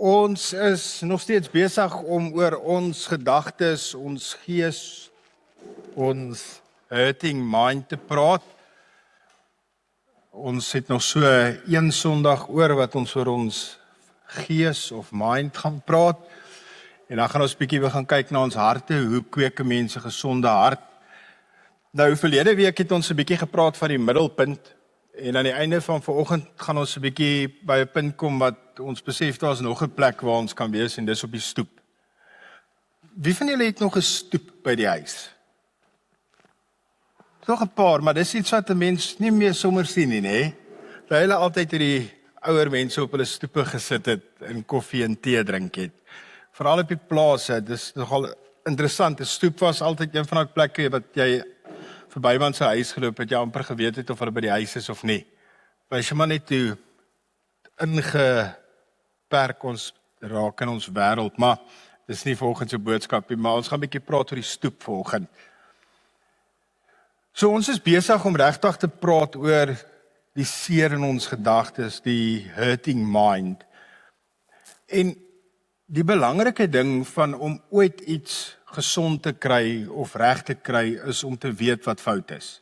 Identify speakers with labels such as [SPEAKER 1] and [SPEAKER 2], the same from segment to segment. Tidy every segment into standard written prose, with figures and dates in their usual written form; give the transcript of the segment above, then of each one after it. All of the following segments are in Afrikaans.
[SPEAKER 1] Ons is nog steeds besig om oor ons gedagtes, ons gees, ons hurting mind te praat. Ons het nog so een Sondag oor wat ons oor ons gees of mind gaan praat. En dan gaan ons bietjie weer gaan kyk na ons harte, hoe kweek 'n mens 'n gesonde hart. Nou verlede week het ons 'n bietjie gepraat van die middelpunt. En aan die einde van vanoggend gaan ons 'n bietjie by 'n punt kom wat ons besef daar's nog 'n plek waar ons kan wees en dis op die stoep. Wie van julle het nog 'n stoep by die huis? Nog 'n paar, maar dis iets wat 'n mens nie meer sommer sien nie, hè? Daar hulle altyd hierdie ouer mense op hulle stoepe gesit het en koffie en tee drink het. Veral op die plase, dis nogal interessant. 'n Stoep was altyd een van daai plekke wat jy verby iemand se huis geloop het, jy amper geweet het of hulle by die huis is of nie. Wys jy maar net hoe ingeperk ons raak in ons wêreld, maar dis nie volgens se boodskap nie, maar ons gaan 'n bietjie praat oor die stoep vanoggend. So ons is besig om regtig te praat oor die seer in ons gedagtes, die hurting mind. En die belangrike ding van om ooit iets gesond te kry of reg te kry is om te weet wat fout is.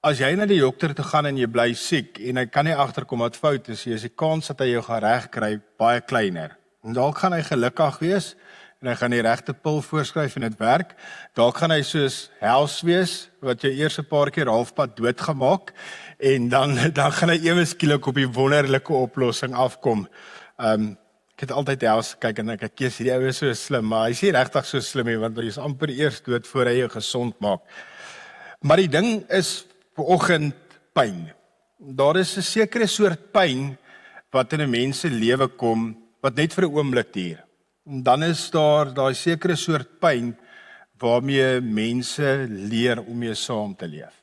[SPEAKER 1] As jy na die dokter toe gaan en jy bly siek en hy kan nie agterkom wat fout is, is die kans dat hy jou gaan regkry baie kleiner. En dalk gaan hy gelukkig wees en hy gaan die regte pil voorskryf en dit werk. Dalk gaan hy soos Hels wees wat jy eers 'n paar keer halfpad doodgemaak en dan gaan hy ewe skielik op die wonderlike oplossing afkom. Ek het altyd Hels gekyk en ek kies hierdie ou is so slim, maar hy is nie regtig so slim nie want hy is amper eers dood voor hy jou gesond maak. Maar die ding is vanoggend pyn. Daar is 'n sekere soort pyn wat in 'n mens se lewe kom wat net vir 'n oomblik duur. En dan is daar daai sekere soort pyn waarmee mense leer om mee saam te leef.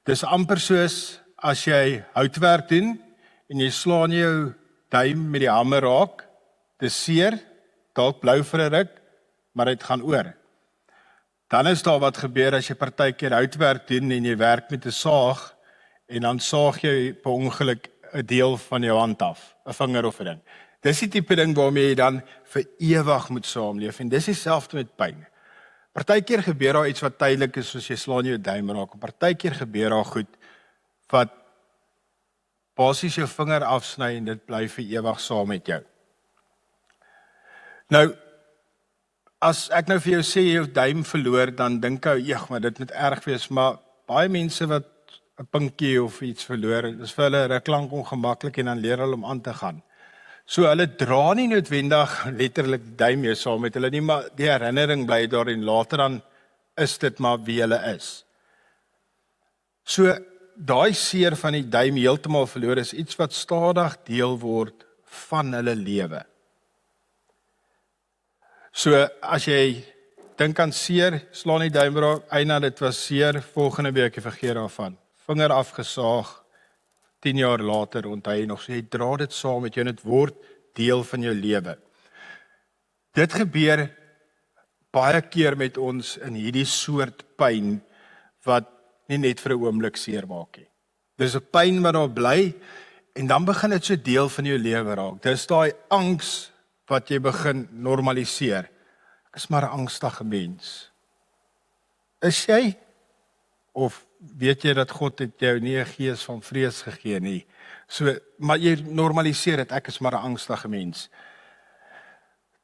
[SPEAKER 1] Dis amper soos as jy houtwerk doen en jy slaan jou duim met die hamer raak, dis seer, dalk blou vir 'n ruk, maar dit gaan oor. Dan is daar wat gebeur as jy partykeer houtwerk doen en jy werk met 'n saag en dan saag jy per ongeluk 'n deel van jou hand af, 'n vinger of 'n ding. Dis die tipe ding waarmee jy dan vir ewig moet saamleef en dis dieselfde met pyn. Partykeer gebeur daar iets wat tydelik is soos jy slaan jou duim raak, en partykeer gebeur daar goed wat basies jou vinger afsny en dit bly vir ewig saam met jou. Nou, as ek nou vir jou sê jy jou duim verloor, dan dink jy, "Ag, maar dit moet erg wees," maar baie mense wat 'n pinkie of iets verloor, dis vir hulle ruk lank ongemaklik en dan leer hulle om aan te gaan. So hulle dra nie noodwendig letterlik die duim mee saam met hulle nie, maar die herinnering bly daar en later dan is dit maar wie hulle is. So daai seer van die duim heeltemal verloor is iets wat stadig deel word van hulle lewe. So as jy dink aan seer, slaan die duim raak, eina dit was seer, volgende week jy vergeet daarvan. Vinger afgesaag, 10 jaar later onthou jy nog, so jy dra dit saam met jou en dit word deel van jou lewe. Dit gebeur baie keer met ons in hierdie soort pyn wat nie net vir 'n oomblik seer maak nie. Dis 'n pyn wat daar bly en dan begin dit so deel van jou lewe raak. Dis daai angs wat jy begin normaliseer. Ek is maar 'n angstige mens. Is jy? Of weet jy dat God het jou nie 'n gees van vrees gegee nie? So, maar jy normaliseer dit, ek is maar 'n angstige mens.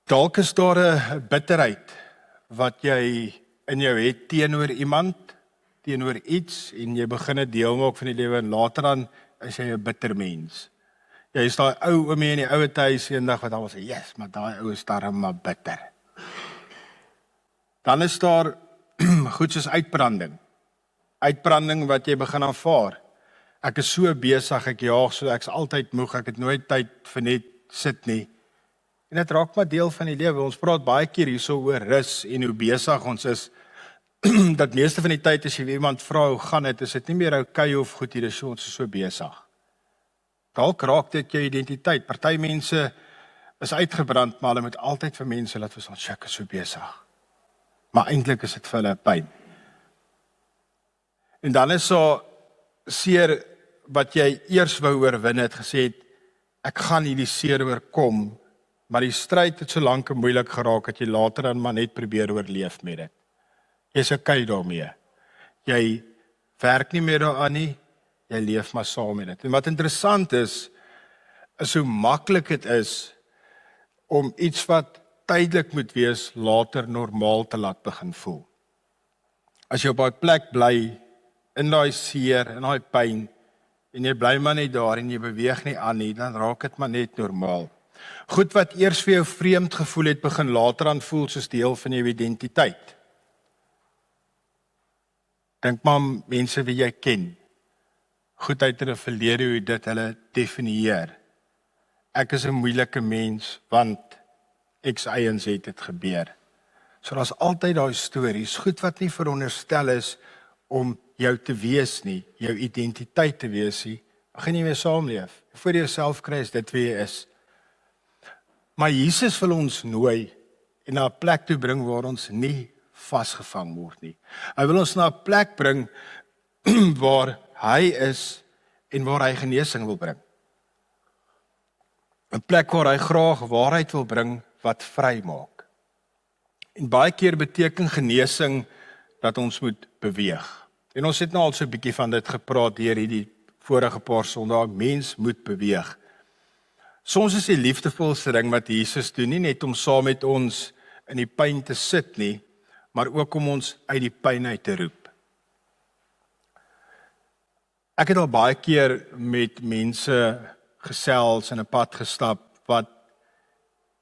[SPEAKER 1] Dalk is daar 'n bitterheid wat jy in jou het teenoor iemand, teenoor iets en jy begin 'n deel maak van die lewe en later dan is jy 'n bitter mens. Jy is daai ou oomie in die ouer huis eendag wat almal sê, "Yes, maar daai ou is darm maar bitter." Dan is daar goed soos uitbranding. Uitbranding wat jy begin aanvaar. Ek is so besig, ek jaag so, ek's altyd moeg, ek het nooit tyd vir net sit nie. En dit raak maar deel van die lewe. Ons praat baie keer hierso oor rus en hoe besig ons is. Dat meeste van die tyd as jy iemand vra hoe gaan dit, is dit nie meer oukei of goed hier, dis ons is so besig. Dalk raak dit jou identiteit. Party mense is uitgebrand, maar hulle moet altyd vir mense laat verstaan, "Ek is so besig." Maar eintlik is dit vir hulle pyn. En dan is so seer wat jy eers wou oorwin het, gesê het, ek gaan hierdie seer oorkom, maar die stryd het so lank en moeilik geraak, dat jy later dan maar net probeer oorleef met dit. Jy's okay daarmee. Jy werk nie meer daaraan nie, jy leef maar saam met dit. En wat interessant is hoe maklik dit is, om iets wat tydelik moet wees, later normaal te laat begin voel. As jy op daai plek bly, in daai seer, in daai pyn, en jy bly maar net daar, en jy beweeg nie aan nie, dan raak dit maar net normaal. Goed wat eers vir jou vreemd gevoel het, begin later aan voel soos deel van jou identiteit. Dink maar aan mense wie jy ken. Goed uit hulle verlede, hoe dit hulle definieer. Ek is 'n moeilike mens, want X, Y en Z het gebeur. So daar's altyd daai stories, goed wat nie veronderstel is om jou te wees nie, jou identiteit te wees nie, gaan jy mee saamleef. Voor jy jouself kry is dit wie jy is. Maar Jesus wil ons nooi en na 'n plek toe bring waar ons nie vasgevang word nie. Hy wil ons na 'n plek bring waar hy is en waar hy genesing wil bring. 'n plek waar hy graag waarheid wil bring wat vry maak. En baie keer beteken genesing dat ons moet beweeg. En ons het nou al so 'n bietjie van dit gepraat deur hierdie vorige paar Sondae, mens moet beweeg. Soms is die liefdevolste ding wat Jesus doen, nie net om saam met ons in die pyn te sit nie, maar ook om ons uit die pyn uit te roep. Ek het al baie keer met mense gesels en 'n pad gestap, wat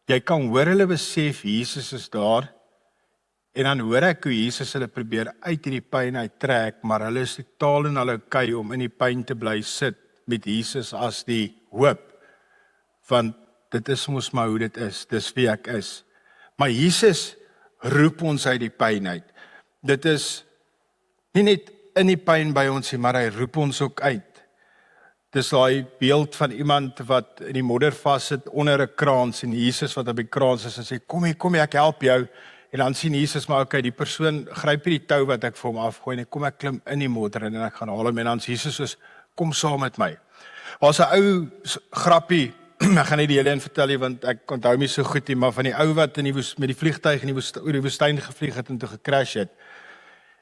[SPEAKER 1] jy kan hoor hulle besef Jesus is daar, en dan hoor ek hoe Jesus hulle probeer uit hierdie pyn uittrek, maar hulle is totaal en hulle okay om in die pyn te bly sit met Jesus as die hoop, want dit is mos maar hoe dit is, dis wie ek is. Maar Jesus roep ons uit die pyn uit. Dit is nie net in die pyn by ons nie, maar hy roep ons ook uit. Dis daai beeld van iemand wat in die modder vassit onder 'n kraans, en Jesus wat op die kraans is en sê, kom hier, ek help jou. En dan sien Jesus maar, okay, die persoon gryp die tou wat ek vir hom afgooi, en kom ek klim in die modder en ek gaan haal hom, en dan Jesus soos, kom saam met my. Daar's 'n ou grappie, ek gaan nie die hele een vertel nie, want ek onthou my so goed nie, maar van die ou wat met die vliegtuig in oor die woestyn gevlieg het en toe gecrash het,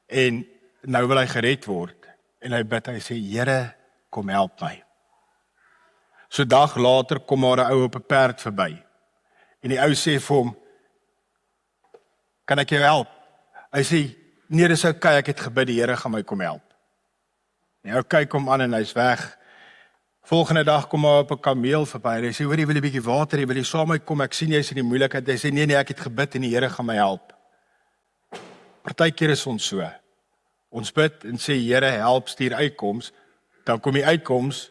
[SPEAKER 1] en nou wil hy gered word, en hy bid, hy sê, Here, kom help my. So dag later kom maar 'n ou op 'n perd verby, en die ou sê vir hom, kan ek jou help? Hy sê, nee, dis okay, ek het gebid, die Here gaan my kom help. En ou kyk hom aan en hy's weg. Volgende dag kom maar op 'n kameel verby, en hy sê, hoor, jy wil 'n bietjie water hê, wil jy saam met kom, ek sien jy's in die moeilikheid. Hy sê, nee, ek het gebid en die Here gaan my help. Partykeer is ons so. Ons bid en sê, Here, help, stuur uitkoms, dan kom die uitkoms,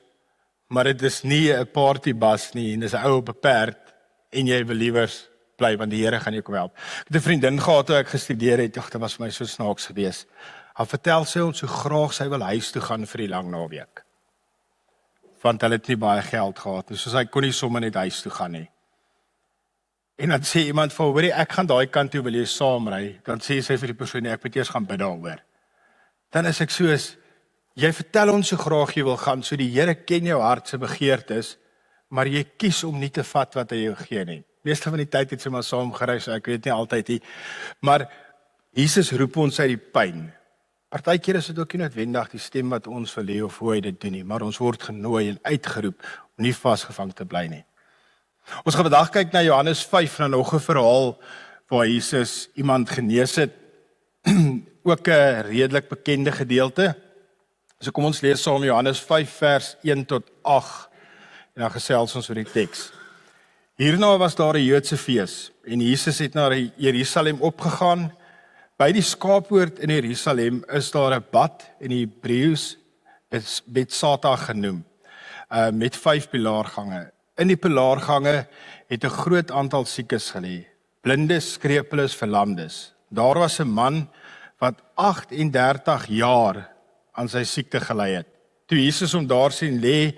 [SPEAKER 1] maar dit is nie 'n partybus nie, en dis 'n ou op 'n perd, en jy wil liewers bly, want die Here gaan jou kom help. Ek het 'n vriendin gehad toe ek gestudeer het, dit was vir my so snaaks geweest. Hy vertel sy ons hoe graag sy wil huis toe gaan vir die lang naweek. Want hulle het nie baie geld gehad nie, soos hy kon nie sommer net huis toe gaan nie. En dan sê iemand vir hoorie, ek gaan daai kant toe, wil jy saamry? Dan sê sy vir die persoon, nee, ek moet eers gaan bid daaroor. Dan is ek soos, jy vertel ons so graag jy wil gaan, so die Here ken jou hart se begeertes, maar jy kies om nie te vat wat hy jou gee nie. Meeste van die tyd het sy maar saam gereis, ek weet nie altyd nie, maar Jesus roep ons uit die pyn. Partykeer is dit ook nie noodwendig die stem wat ons wil hê of hoe hy dit doen nie, maar ons word genooi en uitgeroep om nie vasgevang te bly nie. Ons gaan vandag kyk na Johannes 5, na nog 'n verhaal waar Jesus iemand genees het, ook 'n redelik bekende gedeelte. So kom ons lees saam Johannes 5 vers 1 tot 8 en dan gesels ons oor die teks. Hierna was daar 'n Joodse fees en Jesus het na Jerusalem opgegaan. By die skaappoort in Jerusalem is daar 'n bad in Hebreëus Bethsata genoem, met 5 pilaargange. In die pilaargange het 'n groot aantal siekes gelê, blindes, skrepeles, verlamdes. Daar was 'n man wat 38 jaar aan sy siekte gely het. Toe Jesus hom daar sien lê,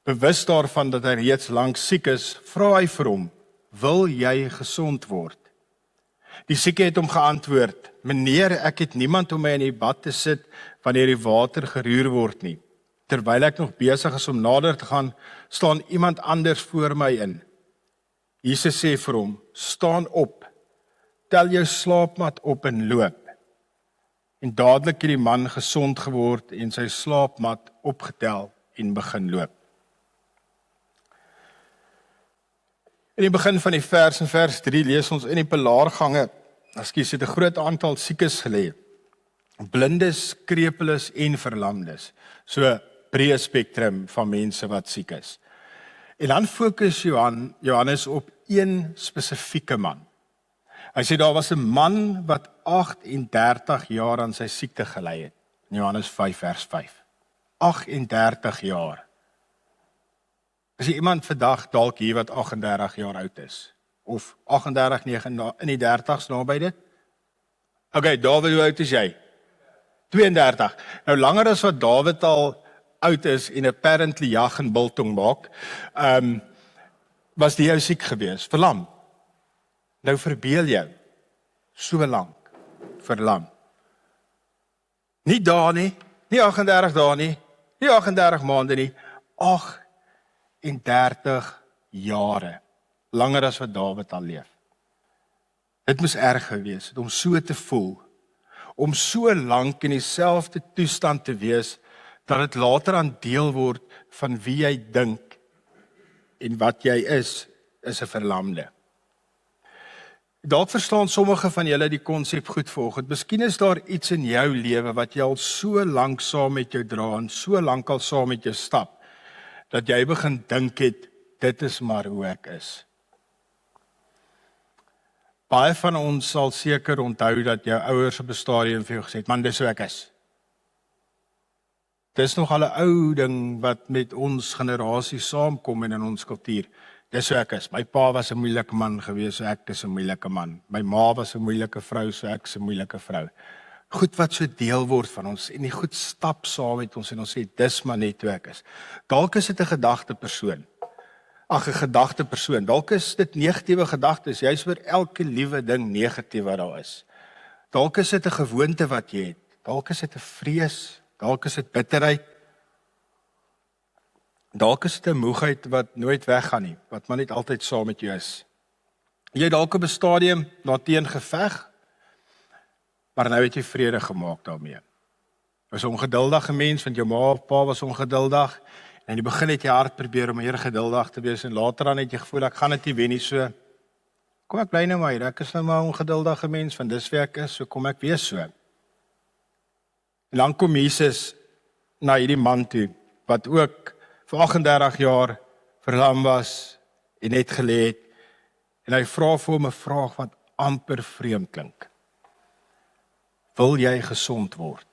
[SPEAKER 1] bewus daarvan dat hy reeds lank siek is, vra hy vir hom, wil jy gesond word? Die sieke het hom geantwoord, meneer, ek het niemand om my in die bad te sit wanneer die water geroer word nie. Terwyl ek nog besig is om nader te gaan, staan iemand anders voor my in. Jesus sê vir hom, staan op, tel jou slaapmat op en loop. En dadelik het die man gesond geword en sy slaapmat opgetel en begin loop. In die begin van die vers, in vers 3, lees ons in die pilaargange, het 'n groot aantal siekes gelê. Blindes, krepeles en verlamdes. So 'n breë spektrum van mense wat siek is. En dan fokus Johannes op een spesifieke man. Hy sê daar was 'n man wat 38 jaar aan sy siekte gely het. In Johannes 5 vers 5. 38 jaar. Is jy iemand vandag dalk hier wat 38 jaar oud is? Of 38, 9 in die 30s naby dit? Okay, David, hoe oud is jy? 32. Nou langer as wat David al oud is en apparently jag en biltong maak, was die jou siek gewees, verlam. Nou verbeel jou, so lank, verlam. Nie dae nie, nie 38 dae nie, nie 38 maande nie, 38 jare, langer as wat David al leef. Dit moes erg gewees het om so te voel, om so lank in dieselfde toestand te wees, dat dit later aan deel word van wie jy dink en wat jy is 'n verlamde. Dalk verstaan sommige van julle die konsep goed volgens. Miskien is daar iets in jou lewe wat jy al so lank saam met jou dra en so lank al saam met jou stap, dat jy begin dink het, dit is maar hoe ek is. Baie van ons sal seker onthou dat jou ouers op 'n stadium vir jou gesê het, man, dis hoe ek is. Dis nog al 'n ou ding wat met ons generasie saamkom en in ons kultuur. Dis hoe ek is. My pa was 'n moeilike man gewees, so ek is 'n moeilike man. My ma was 'n moeilike vrou, so ek is 'n moeilike vrou. Goed wat so deel word van ons en die goed stap saam met ons en ons sê, dis maar net hoe ek is. Dalk is dit 'n gedagtepersoon. 'n gedagtepersoon. Dalk is dit negatiewe gedagtes, jy's oor elke liewe ding negatief wat daar is. Dalk is dit 'n gewoonte wat jy het. Dalk is dit 'n vrees, dalk is dit bitterheid. Dalk is dit 'n moegheid wat nooit weggaan nie, wat maar net altyd saam met jou is. Jy dalk op 'n stadium daarteen geveg, maar nou het jy vrede gemaak daarmee. Jy was 'n ongeduldige mens, want jou ma of pa was ongeduldig. En in die begin het jy hard probeer om meer geduldig te wees en later dan het jy gevoel ek gaan dit nie wen nie, so kom ek bly nou maar, ek is nou maar 'n ongeduldige mens, want dis wie ek is, so kom ek wees so. En dan kom Jesus na hierdie man toe, wat ook vir 38 jaar verlam was en net gelê het, en hy vra vir hom 'n vraag wat amper vreemd klink. Wil jy gesond word?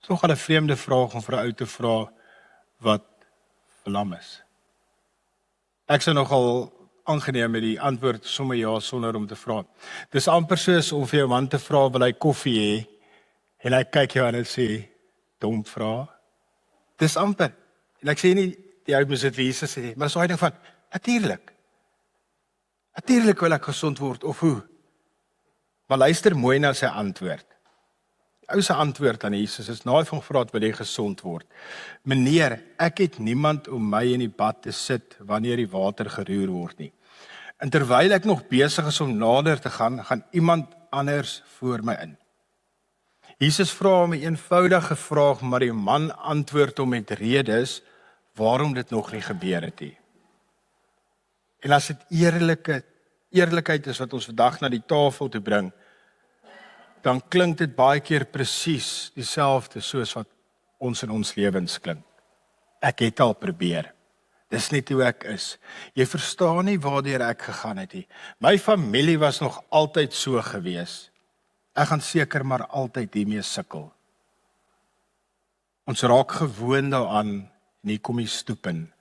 [SPEAKER 1] Dit is nogal 'n vreemde vraag om vir 'n ou te vra wat verlam is. Ek sou nogal aangeneem met die antwoord sommer ja sonder om te vra. Dis amper soos om vir jou man te vra wil hy koffie hê en hy kyk jou aan en sê dom vra. Dis amper. En ek sê nie die ou moet dit Jesus sê, maar so 'n ding van natuurlik. Natuurlik wil ek gesond word of hoe? Maar luister mooi na sy antwoord. Ou se antwoord aan Jesus is naai van gevra het wil jy gesond word. Meneer, ek het niemand om my in die bad te sit wanneer die water geroer word nie. En terwyl ek nog besig is om nader te gaan, gaan iemand anders voor my in. Jesus vra hom 'n eenvoudige vraag, maar die man antwoord hom met redes waarom dit nog nie gebeur het nie. En as dit eerlikheid is wat ons vandag na die tafel toe bring, dan klink dit baie keer presies dieselfde soos wat ons in ons lewens klink. Ek het al probeer. Dis net hoe ek is. Jy verstaan nie waardeur ek gegaan het nie. My familie was nog altyd so gewees. Ek gaan seker maar altyd hiermee sukkel. Ons raak gewoond daaraan en hier kom die stoep in,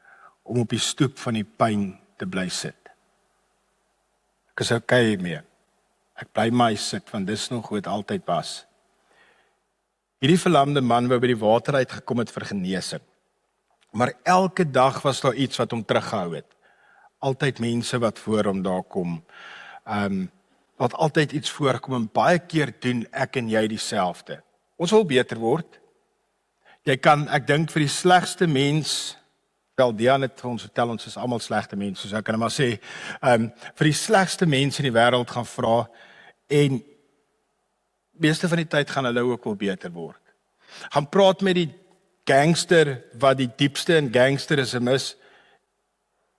[SPEAKER 1] om op die stoep van die pyn te bly sit. Ek is okay mee. Ek bly my sit, want dis nog hoe dit altyd was. Hierdie verlamde man wou by die water uitgekom het vir genesing. Maar elke dag was daar iets wat hom teruggehou het. Altyd mense wat voor hom daar kom. Wat altyd iets voorkom en baie keer doen ek en jy dieselfde. Ons wil beter word. Jy kan, ek dink vir die slegste mens, wel Dian het vir ons vertel, ons is almal slegte mense, so ek kan maar sê, vir die slegste mense in die wêreld gaan vra, en meeste van die tyd gaan hulle ook wel beter word. Gaan praat met die gangster, wat die diepste in gangsterisme is,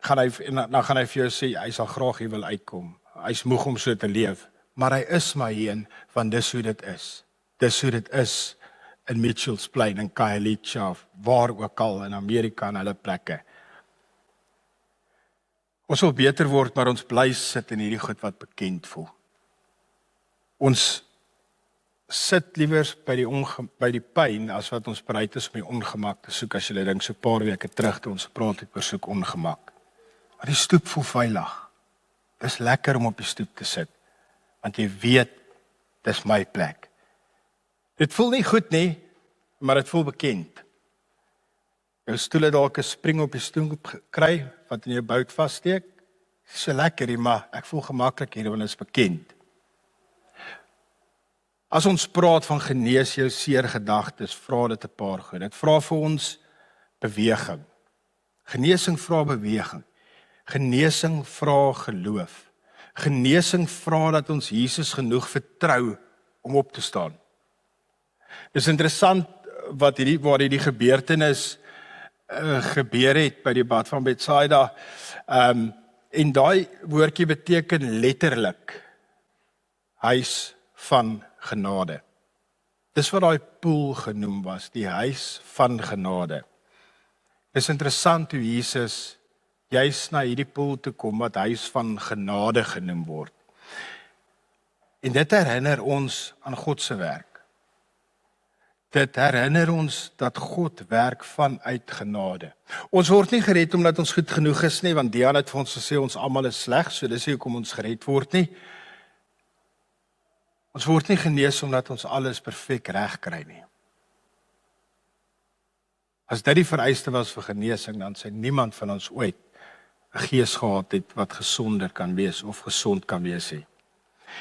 [SPEAKER 1] dan gaan hy vir jou sê, hy sal graag hier wil uitkom, hy is moeg om so te leef, maar hy is maar hierin, want dis hoe dit is. Dis hoe dit is in Mitchells Plain, in Khayelitsha, waar ook al in Amerika en hulle plekke. Ons wil beter word, maar ons bly sit in hierdie goed wat bekend voel. Ons sit liewers by die pyn, as wat ons bereid is om die ongemak te soek, as jy dink so 'n paar weke terug, toe ons gepraat het oor soek ongemak. Maar die stoep voel veilig. Dis lekker om op die stoep te sit, want jy weet, dis my plek. Dit voel nie goed nie, maar dit voel bekend. Jou stoel het dalk 'n spring op die stoep gekry, wat in jou bout vassteek. Dis so lekker hier, maar ek voel gemaklik hier, want dit is bekend. As ons praat van genees jou seer gedagtes, vra dit 'n paar goed. Dit vra vir ons beweging. Genesing vra beweging. Genesing vra geloof. Genesing vra dat ons Jesus genoeg vertrou om op te staan. Dis interessant waar hierdie gebeurtenis gebeur het by die bad van Betsaida. En daai woordjie beteken letterlik huis van genade. Dis wat daai poel genoem was, die huis van genade. Dis interessant hoe Jesus juis na hierdie poel toe kom wat huis van genade genoem word. En dit herinner ons aan God se werk. Dit herinner ons dat God werk vanuit genade. Ons word nie gered omdat ons goed genoeg is nie, want Dian het vir ons gesê ons almal is sleg, so dis nie hoekom ons gered word nie. Ons word nie genees omdat ons alles perfek reg kry nie. As dit die vereiste was vir genesing, dan sê niemand van ons ooit 'n gees gehad het wat gesonder kan wees of gesond kan wees nie.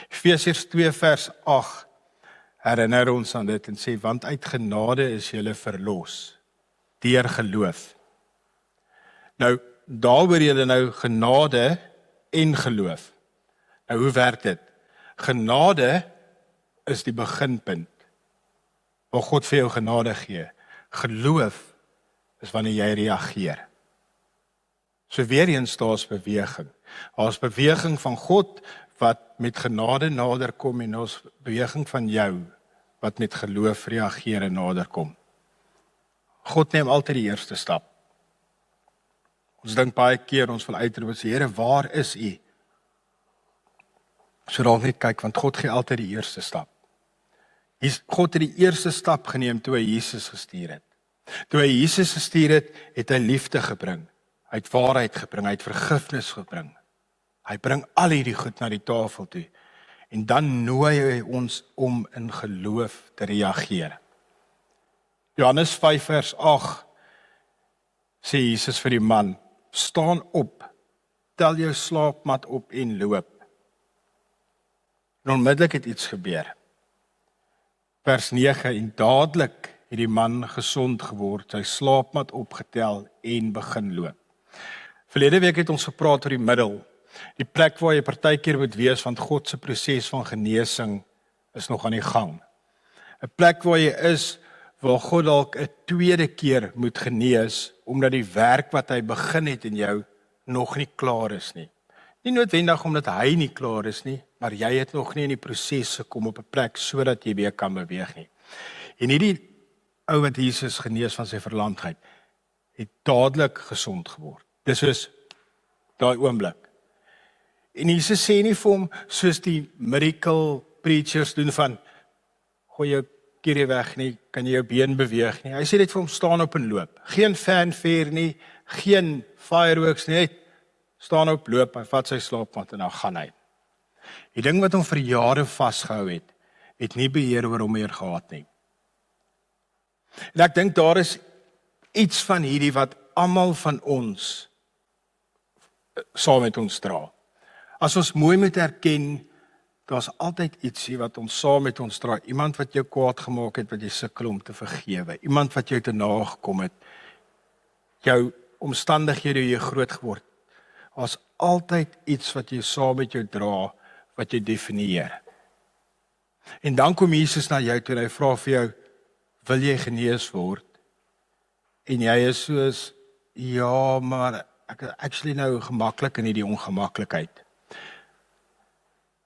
[SPEAKER 1] Efesiërs 2 vers 8 herinner ons aan dit en sê, want uit genade is julle verlos, deur geloof. Nou, daar hoor julle nou genade en geloof. Nou, hoe werk dit? Genade is die beginpunt, waar God vir jou genade gee. Geloof is wanneer jy reageer. So weer eens, daar's beweging. Daar's beweging van God, wat met genade nader kom, en ons beweging van jou, wat met geloof reageer en nader kom. God neem altyd die eerste stap. Ons dink baie keer, ons wil uitroep en sê, Here, waar is U? So dalk net kyk, want God gee altyd die eerste stap. God het die eerste stap geneem toe hy Jesus gestuur het. Toe hy Jesus gestuur het, het hy liefde gebring. Hy het waarheid gebring, hy het vergifnis gebring. Hy bring al hierdie goed na die tafel toe. En dan nooi hy ons om in geloof te reageer. Johannes 5 vers 8 sê Jesus vir die man, staan op, tel jou slaapmat op en loop. En onmiddellik het iets gebeur. Vers 9, en dadelik het die man gesond geword, sy slaapmat opgetel en begin loop. Verlede week het ons gepraat oor die middel, die plek waar jy partykeer moet wees, want God se proses van genesing is nog aan die gang. 'n Plek waar jy is, waar God dalk 'n tweede keer moet genees, omdat die werk wat hy begin het in jou, nog nie klaar is nie. Nie noodwendig omdat hy nie klaar is nie, maar jy het nog nie in die proses gekom op 'n plek, sodat jy weer kan beweeg nie. En hierdie ou wat Jesus genees van sy verlamdheid, het dadelik gesond geword. Dis soos daai oomblik. En Jesus sê nie vir hom, soos die miracle preachers doen van, gooi jou kierie weg nie, kan jy jou been beweeg nie. Hy sê net vir hom, staan op en loop. Geen fanfare nie, geen fireworks nie, net staan op, loop, hy vat sy slaapmat en dan gaan hy. Die ding wat hom vir jare vasgehou het nie beheer oor hom meer gehad nie. En ek dink daar is iets van hierdie wat almal van ons saam met ons dra. As ons mooi moet erken, daar's altyd ietsie wat ons saam met ons dra. Iemand wat jou kwaad gemaak het, wat jy sukkel om te vergewe. Iemand wat jou te nagekom het. Jou omstandighede hoe jy groot geword. Daar's altyd iets wat jy saam met jou dra, wat jy definieer. En dan kom Jesus na jou toe en hy vra vir jou, wil jy genees word? En jy is soos, ja, maar ek is actually nou gemaklik in die ongemaklikheid.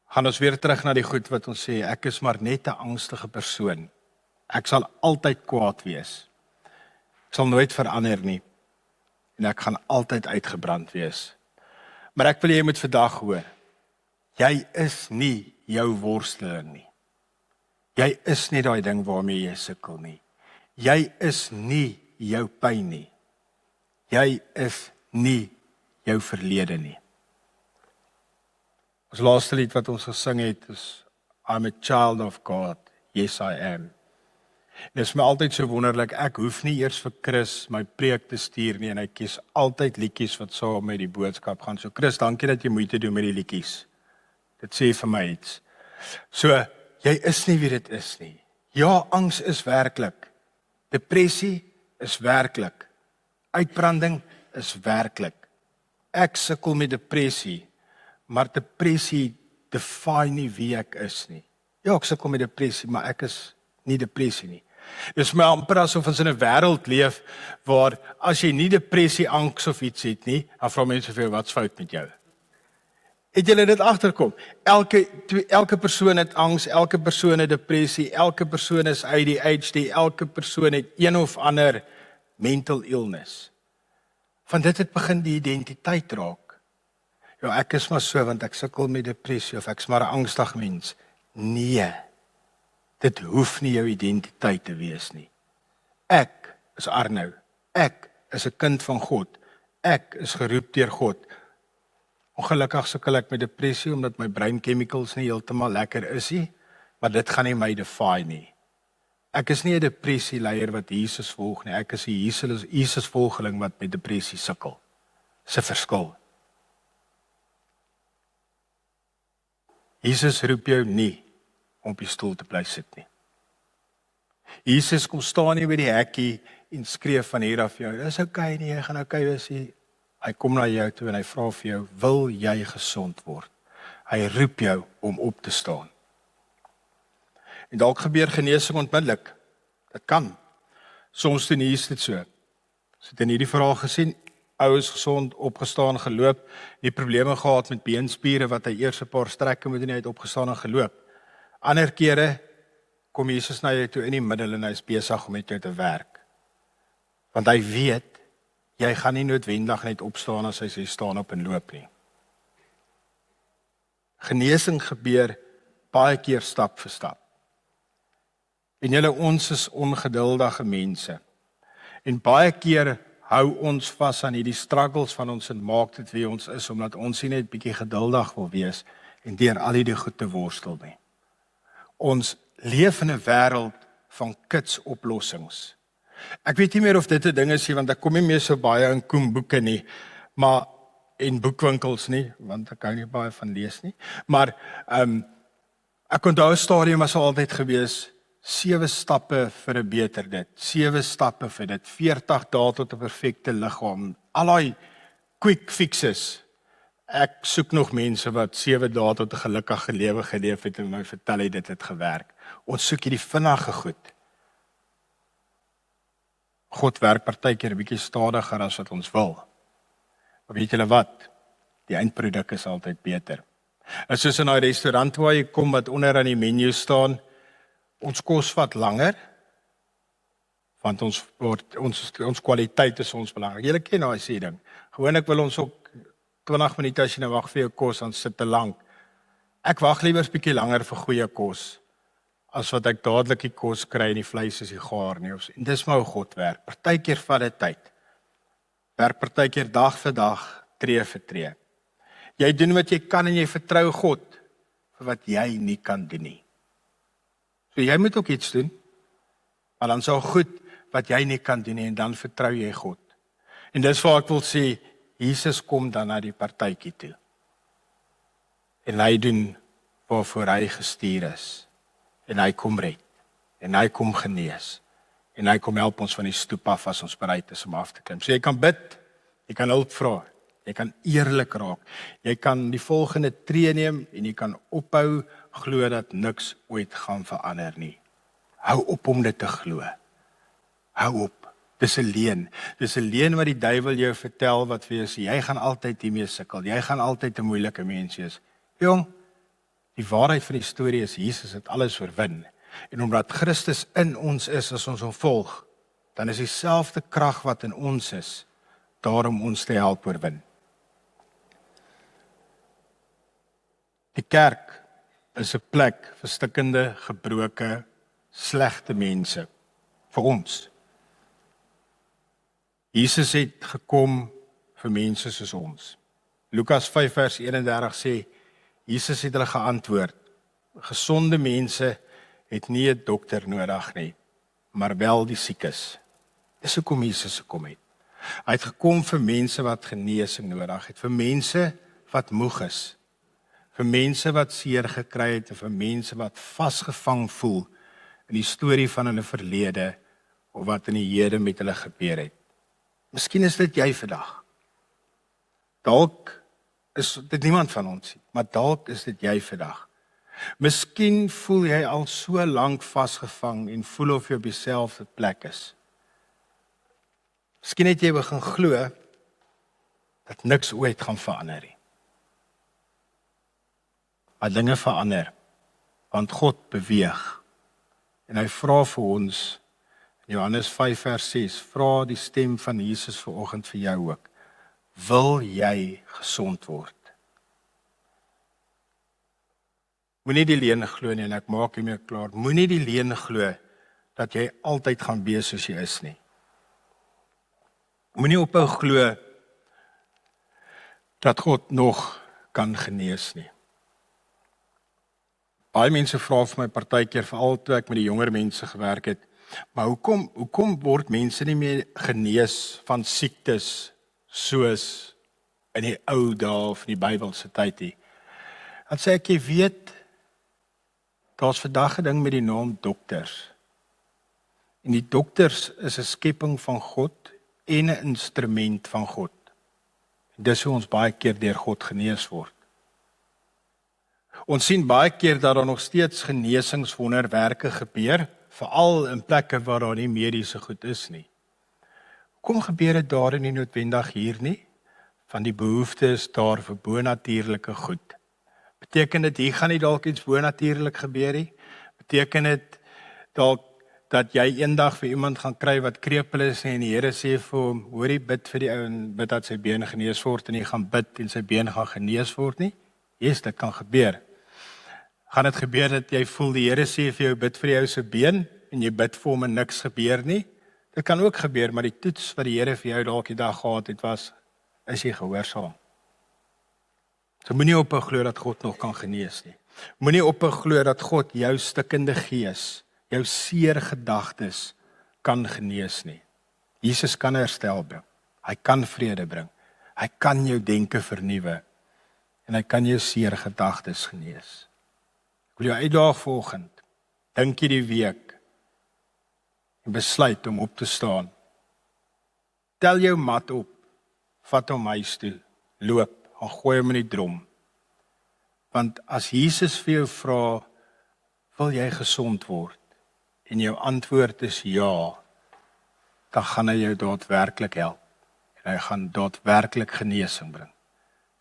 [SPEAKER 1] Gaan ons weer terug na die goed wat ons sê, ek is maar net 'n angstige persoon. Ek sal altyd kwaad wees. Ek sal nooit verander nie. En ek gaan altyd uitgebrand wees. Maar ek wil jy moet vandag hoor, jy is nie jou worsteler nie. Jy is nie daai ding waarmee jy sukkel nie. Jy is nie jou pyn nie. Jy is nie jou verlede nie. Ons laaste lied wat ons gesing het is I'm a child of God, yes I am. Dit is my altyd so wonderlik, ek hoef nie eers vir Chris my preek te stuur nie en hy kies altyd liedjies wat saam met die boodskap gaan. So Chris, dankie dat jy moeite doen met die liedjies. Dit sê vir my iets. So, jy is nie wie dit is nie. Ja, angs is werklik. Depressie is werklik. Uitbranding is werklik. Ek sukkel met depressie, maar depressie define nie wie ek is nie. Ja, ek sukkel met depressie, maar ek is nie depressie nie. Dis my amper asof ons in 'n wêreld leef waar as jy nie depressie, angs of iets het nie, dan vra mense vir jou wat's fout met jou. Het julle dit agterkom? Elke persoon het angs, elke persoon het depressie, elke persoon is ADHD, elke persoon het een of ander mental illness. Van dit het begin die identiteit raak. Ja, ek is maar so want ek sukkel met depressie of ek's maar 'n angstig mens. Nee. Dit hoef nie jou identiteit te wees nie. Ek is Arnou. Ek is 'n kind van God. Ek is geroep deur God. Ongelukkig sukkel ek met depressie omdat my brain chemicals nie heeltemal lekker is nie, maar dit gaan nie my define nie. Ek is nie 'n depressieleier wat Jesus volg nie, ek is 'n Jesus volgeling wat met depressie sukkel. Dis 'n verskil. Jesus roep jou nie om op die stoel te bly sit nie. Jesus kom staan nie by die hekkie en skree van hier af jou, dis okay nie, jy gaan okay wees nie. Hy kom na jou toe en hy vra vir jou, wil jy gesond word? Hy roep jou om op te staan. En dalk gebeur genesing onmiddellik. Dit kan. Soms doen Jesus dit so. Ons het in hierdie verhaal gesien, ou is gesond, opgestaan, geloop, die probleme gehad met beenspiere wat hy eers 'n paar strekke moet doen, hy het opgestaan en geloop. Ander kere kom Jesus na jou toe in die middel en hy is besig om met jou te werk. Want hy weet, jy gaan nie noodwendig net opstaan as hy sê staan op en loop nie. Genesing gebeur baie keer stap vir stap. En julle, ons is ongeduldige mense. En baie keer hou ons vas aan hierdie struggles van ons en maak dit wie ons is, omdat ons nie net bietjie geduldig wil wees en deur al die goed te worstel nie. Ons leef in 'n wêreld van kitsoplossings. Ek weet nie meer of dit 'n ding is nie, want ek kom nie meer so baie in koemboeke nie, maar en boekwinkels nie, want ek hou nie baie van lees nie. Maar ek onthou 'n stadium was altyd gewees 7 stappe vir 'n beter dit, 7 stappe vir dit, 40 dae tot 'n perfekte liggaam. Al daai quick fixes. Ek soek nog mense wat 7 dae tot 'n gelukkige lewe geleef het en my vertel dit het gewerk. Ons soek hierdie vinnige goed. God werk partykeer 'n bietjie stadiger as wat ons wil. Maar weet julle wat? Die eindproduk is altyd beter. Dit is in 'n restaurant waar jy kom wat onder aan die menu staan. Ons kos vat langer, want ons kwaliteit is ons belangrik. Julle ken daai sê ding. Gewoonlik wil ons ook 20 minute as jy nou wag vir jou kos, dan sit te lank. Ek wag liewer 'n bietjie langer vir goeie kos, as wat ek dadelik die kos kry en die vleis is nie gaar nie. En dis maar hoe God werk. Partykeer vat dit tyd. Werk partykeer dag vir dag, tree vir tree. Jy doen wat jy kan en jy vertrou God vir wat jy nie kan doen nie. So jy moet ook iets doen, maar dan sal goed wat jy nie kan doen nie, en dan vertrou jy God. En dis waar ek wil sê, Jesus kom dan na die partytjie toe. En hy doen waarvoor hy gestuur is. En hy kom red. En hy kom genees. En hy kom help ons van die stoep af as ons bereid is om af te klim. So jy kan bid, jy kan hulp vra, jy kan eerlik raak. Jy kan die volgende tree neem en jy kan ophou glo dat niks ooit gaan verander nie. Hou op om dit te glo. Hou op. Dis 'n leuen. Dis 'n leuen wat die duiwel jou vertel wat vir jou sê, jy gaan altyd hiermee sukkel. Jy gaan altyd 'n moeilike mens wees. Jong, die waarheid van die storie is Jesus het alles oorwin. En omdat Christus in ons is as ons hom volg, dan is dieselfde krag wat in ons is, daarom ons te help oorwin. Die kerk is 'n plek vir stikkende, gebroke, slegte mense, vir ons. Jesus het gekom vir mense soos ons. Lukas 5 vers 31 sê, Jesus het hulle geantwoord, gesonde mense het nie 'n dokter nodig nie, maar wel die siekes. Dis hoekom Jesus gekom het. Hy het gekom vir mense wat genesing nodig het, vir mense wat moeg is, vir mense wat seer gekry het, en vir mense wat vasgevang voel in die storie van hulle verlede, of wat in die hede met hulle gebeur het. Miskien is dit jy vandag. Dalk is dit niemand van ons nie, maar dalk is dit jy vandag. Miskien voel jy al so lank vasgevang en voel of jy op dieselfde plek is. Miskien het jy begin glo dat niks ooit gaan verander nie. Maar dinge verander, want God beweeg. En hy vra vir ons, in Johannes 5 vers 6, vra die stem van Jesus vanoggend vir jou ook, wil jy gesond word? Moenie die leuen glo nie, en ek maak hiermee klaar, moenie die leuen glo dat jy altyd gaan wees soos jy is nie. Moenie ophou glo dat God nog kan genees nie. Baie mense vra vir my partykeer, veral toe ek met die jonger mense gewerk het, maar hoekom word mense nie meer genees van siektes soos in die ou dae of in die Bybelse tyd nie? Dan sê ek, jy weet, daar's vandag 'n ding met die naam dokters. En die dokters is 'n skepping van God en 'n instrument van God. En dis hoe ons baie keer deur God genees word. Ons sien baie keer dat daar nog steeds genesingswonderwerke gebeur, veral in plekke waar daar nie mediese goed is nie. Hoekom gebeur dit daar nie noodwendig hier nie? Van die behoefte is daar vir bonatuurlike goed. Beteken dit hier gaan nie dalk iets bonatuurlik gebeur nie? Beteken dit dalk dat jy eendag vir iemand gaan kry wat krepeel is en die Here sê vir hom, hoorie, bid vir die ou en bid dat sy been genees word, en jy gaan bid en sy been gaan genees word nie? Yes, dit kan gebeur. Gaan dit gebeur dat jy voel die Here sê vir jou, bid vir die ou se been, en jy bid vir hom en niks gebeur nie? Dit kan ook gebeur, maar die toets wat die Here vir jou dalk die dag gehad het was, is jy gehoorsaam. So moenie ophou glo dat God nog kan genees nie. Moenie ophou glo dat God jou stikkende gees, jou seer gedagtes kan genees nie. Jesus kan herstel bring. Hy kan vrede bring. Hy kan jou denke vernuwe. En hy kan jou seer gedagtes genees. Ek wil jou uitdaag vanoggend. Dink hierdie week en besluit om op te staan. Tel jou mat op. Vat hom huis toe. Loop. Gaan gooi hom in die drom. Want as Jesus vir jou vra, wil jy gesond word? En jou antwoord is ja, dan gaan hy jou daadwerklik help. En hy gaan daadwerklik genesing bring.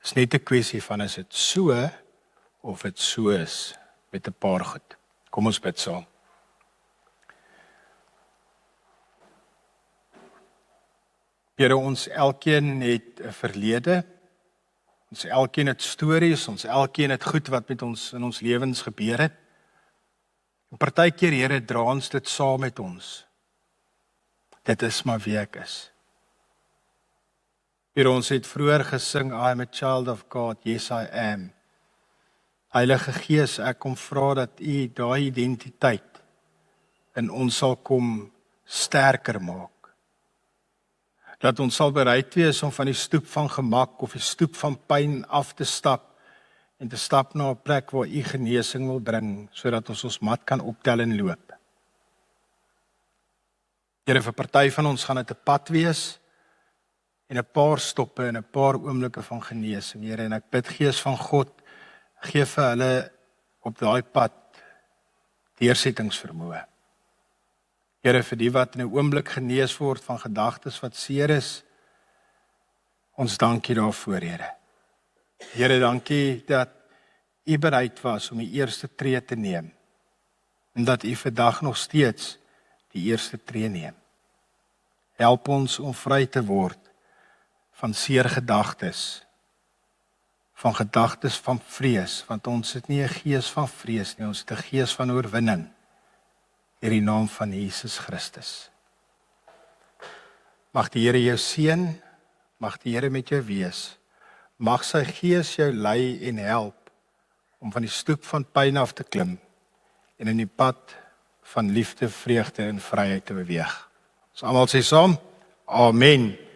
[SPEAKER 1] Dit is net 'n kwessie van is dit so of dit so is met 'n paar goed. Kom ons bid saam. Here, ons elkeen het 'n verlede. Ons elkeen het stories, ons elkeen het goed wat met ons in ons lewens gebeur het. En partykeer, Here, dra ons dit saam met ons. Dit is maar wie ek is. Here, ons het vroeër gesing, I am a child of God, yes I am. Heilige Gees, ek kom vra dat U daai identiteit in ons sal kom sterker maak. Dat ons sal bereid wees om van die stoep van gemak of die stoep van pyn af te stap en te stap na 'n plek waar U genesing wil bring, sodat ons mat kan optel en loop. Here, vir party van ons gaan dit 'n pad wees, en 'n paar stoppe en 'n paar oomblikke van genesing, Here, en ek bid Gees van God, gee vir hulle op daai pad deursettingsvermoë. Here, vir die wat in 'n oomblik genees word van gedagtes wat seer is, ons dankie daarvoor, Here. Here, dankie dat U bereid was om die eerste tree te neem, en dat U vandag nog steeds die eerste tree neem. Help ons om vry te word van seer gedagtes, van gedagtes van vrees, want ons het nie 'n gees van vrees nie, ons het 'n gees van oorwinning, in die naam van Jesus Christus. Mag die Here jou seën, mag die Here met jou wees, mag sy gees jou lei en help, om van die stoep van pyn af te klim, en in die pad van liefde, vreugde en vryheid te beweeg. Ons almal sê saam, Amen.